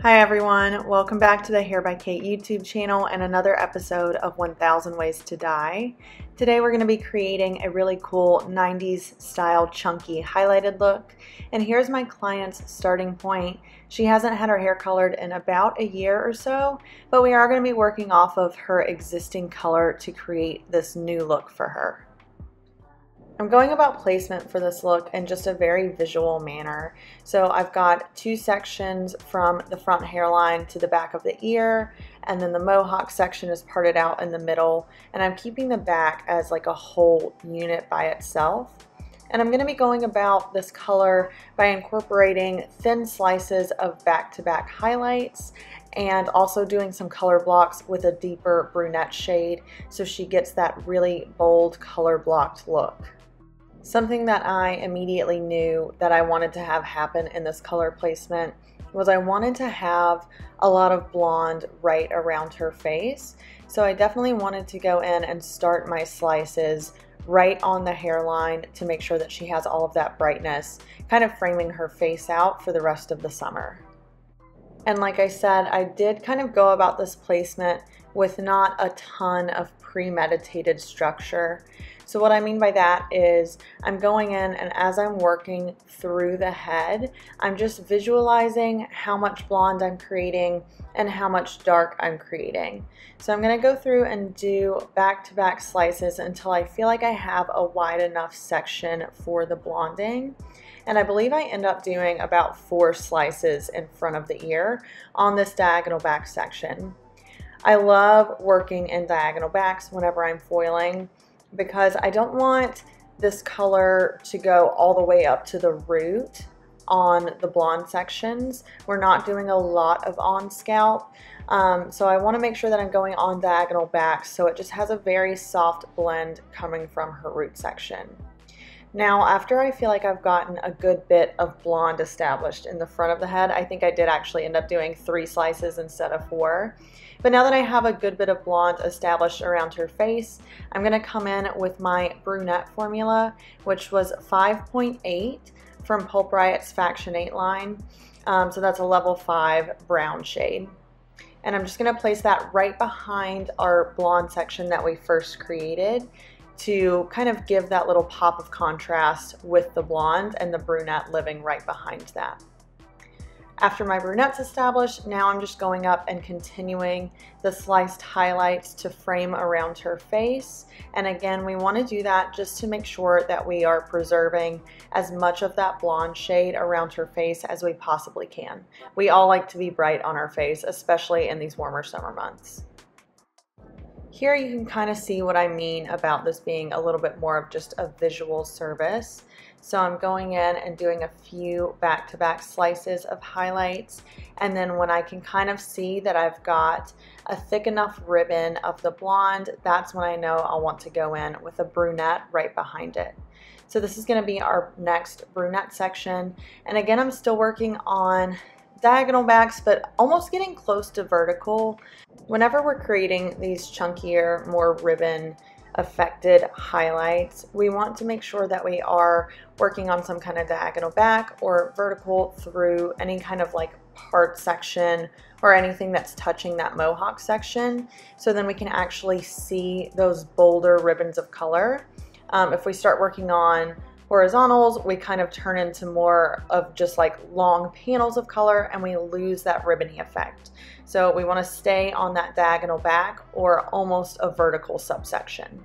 Hi everyone, welcome back to the Hair by Kate YouTube channel and another episode of 1000 Ways to Dye. Today we're going to be creating a really cool 90s style chunky highlighted look, and here's my client's starting point. She hasn't had her hair colored in about a year or so, but we are going to be working off of her existing color to create this new look for her. I'm going about placement for this look in just a very visual manner. So I've got two sections from the front hairline to the back of the ear, and then the mohawk section is parted out in the middle, and I'm keeping the back as like a whole unit by itself. And I'm going to be going about this color by incorporating thin slices of back-to-back highlights and also doing some color blocks with a deeper brunette shade so she gets that really bold color blocked look. Something that I immediately knew that I wanted to have happen in this color placement was I wanted to have a lot of blonde right around her face. So I definitely wanted to go in and start my slices right on the hairline to make sure that she has all of that brightness, kind of framing her face out for the rest of the summer. And like I said, I did kind of go about this placement with not a ton of premeditated structure. So what I mean by that is I'm going in, and as I'm working through the head, I'm just visualizing how much blonde I'm creating and how much dark I'm creating. So I'm going to go through and do back-to-back slices until I feel like I have a wide enough section for the blonding. And I believe I end up doing about 4 slices in front of the ear on this diagonal back section. I love working in diagonal backs whenever I'm foiling, because I don't want this color to go all the way up to the root on the blonde sections. We're not doing a lot of on scalp, so I want to make sure that I'm going on diagonal backs so it just has a very soft blend coming from her root section. Now, after I feel like I've gotten a good bit of blonde established in the front of the head, I think I did actually end up doing 3 slices instead of 4. But now that I have a good bit of blonde established around her face, I'm going to come in with my brunette formula, which was 5.8 from Pulp Riot's Faction 8 line. So that's a level 5 brown shade. And I'm just going to place that right behind our blonde section that we first created to kind of give that little pop of contrast with the blonde and the brunette living right behind that. After my brunette's established, now I'm just going up and continuing the sliced highlights to frame around her face. And again, we want to do that just to make sure that we are preserving as much of that blonde shade around her face as we possibly can. We all like to be bright on our face, especially in these warmer summer months. Here you can kind of see what I mean about this being a little bit more of just a visual service. So I'm going in and doing a few back-to-back slices of highlights, and then when I can kind of see that I've got a thick enough ribbon of the blonde, that's when I know I'll want to go in with a brunette right behind it. So this is going to be our next brunette section, and again I'm still working on diagonal backs, but almost getting close to vertical. Whenever we're creating these chunkier, more ribbon affected highlights, we want to make sure that we are working on some kind of diagonal back or vertical through any kind of like part section or anything that's touching that mohawk section, so then we can actually see those bolder ribbons of color. If we start working on horizontals, we kind of turn into more of just like long panels of color and we lose that ribbony effect. So we want to stay on that diagonal back or almost a vertical subsection.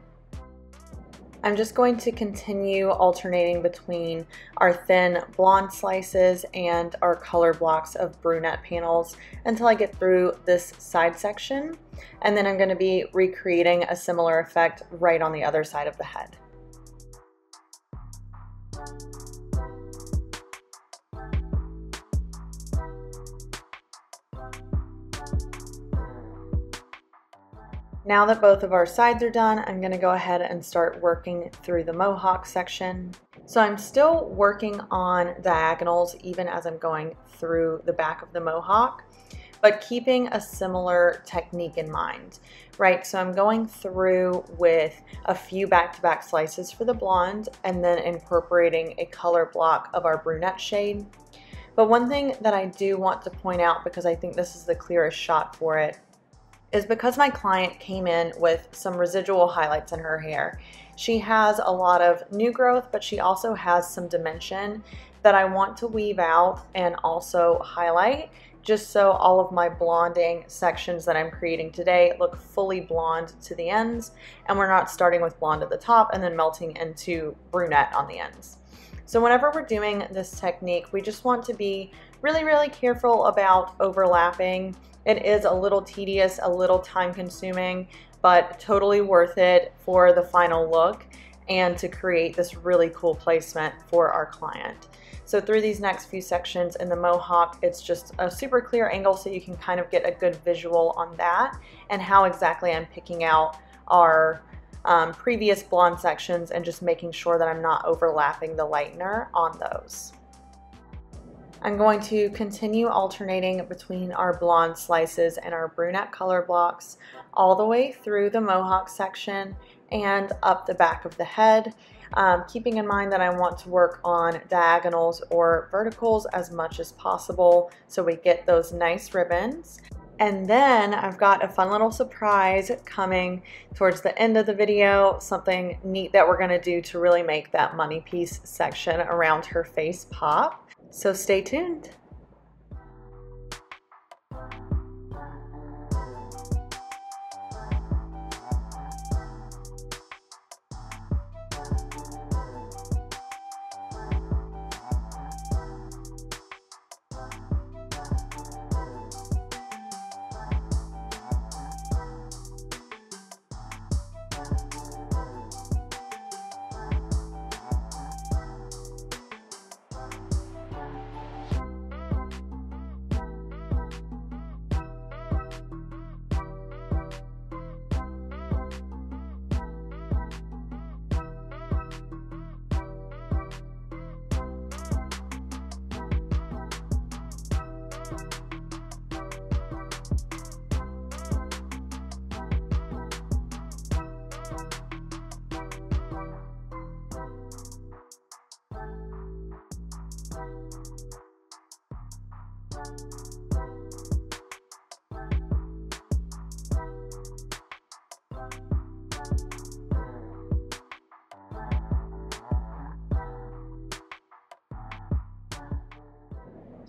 I'm just going to continue alternating between our thin blonde slices and our color blocks of brunette panels until I get through this side section, and then I'm going to be recreating a similar effect right on the other side of the head. Now that both of our sides are done, I'm going to go ahead and start working through the mohawk section. So I'm still working on diagonals even as I'm going through the back of the mohawk, but keeping a similar technique in mind, right? So I'm going through with a few back-to-back slices for the blonde and then incorporating a color block of our brunette shade. But one thing that I do want to point out, because I think this is the clearest shot for it, is because my client came in with some residual highlights in her hair. She has a lot of new growth, but she also has some dimension that I want to weave out and also highlight, just so all of my blonding sections that I'm creating today look fully blonde to the ends, and we're not starting with blonde at the top and then melting into brunette on the ends. So whenever we're doing this technique, we just want to be really, really careful about overlapping. It is a little tedious, a little time consuming, but totally worth it for the final look and to create this really cool placement for our client. So through these next few sections in the Mohawk, it's just a super clear angle so you can kind of get a good visual on that and how exactly I'm picking out our previous blonde sections and just making sure that I'm not overlapping the lightener on those. I'm going to continue alternating between our blonde slices and our brunette color blocks all the way through the Mohawk section and up the back of the head, keeping in mind that I want to work on diagonals or verticals as much as possible so we get those nice ribbons. And then I've got a fun little surprise coming towards the end of the video, something neat that we're going to do to really make that money piece section around her face pop. So stay tuned.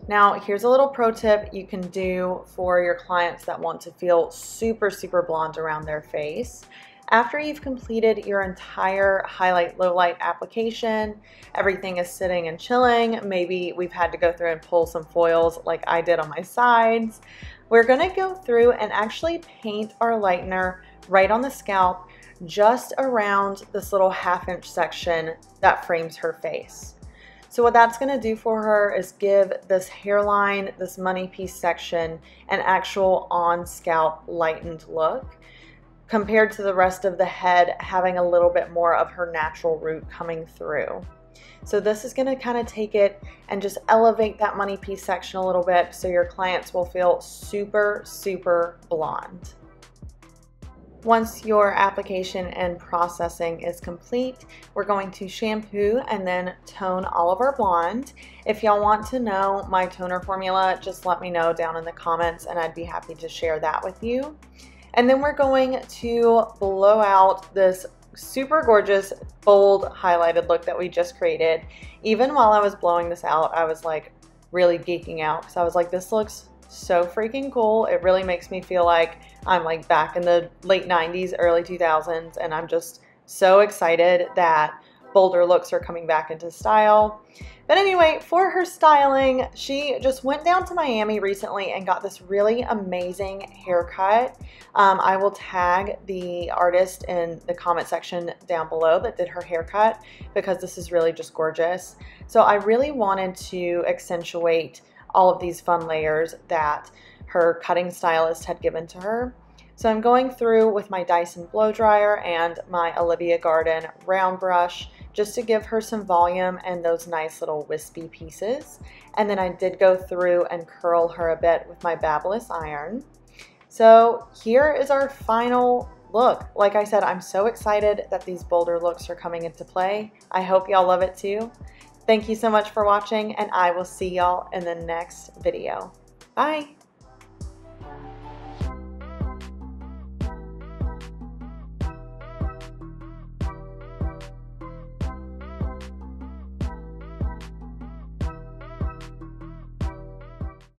Now, here's a little pro tip you can do for your clients that want to feel super, super blonde around their face. After you've completed your entire highlight low light application, everything is sitting and chilling. Maybe we've had to go through and pull some foils like I did on my sides. We're gonna go through and actually paint our lightener right on the scalp, just around this little ½ inch section that frames her face. So what that's going to do for her is give this hairline, this money piece section, an actual on-scalp lightened look compared to the rest of the head having a little bit more of her natural root coming through. So this is going to kind of take it and just elevate that money piece section a little bit so your clients will feel super, super blonde. Once your application and processing is complete, we're going to shampoo and then tone all of our blonde. If y'all want to know my toner formula, just let me know down in the comments and I'd be happy to share that with you. And then we're going to blow out this super gorgeous, bold, highlighted look that we just created. Even while I was blowing this out, I was like really geeking out because I was like, this looks so freaking cool. It really makes me feel like I'm like back in the late 90s, early 2000s, and I'm just so excited that bolder looks are coming back into style. But anyway, for her styling, she just went down to Miami recently and got this really amazing haircut. I will tag the artist in the comment section down below that did her haircut because this is really just gorgeous. So I really wanted to accentuate all of these fun layers that her cutting stylist had given to her. So I'm going through with my Dyson blow dryer and my Olivia Garden round brush just to give her some volume and those nice little wispy pieces. And then I did go through and curl her a bit with my Babyliss iron. So here is our final look. Like I said, I'm so excited that these bolder looks are coming into play. I hope y'all love it too. Thank you so much for watching, and I will see y'all in the next video. Bye.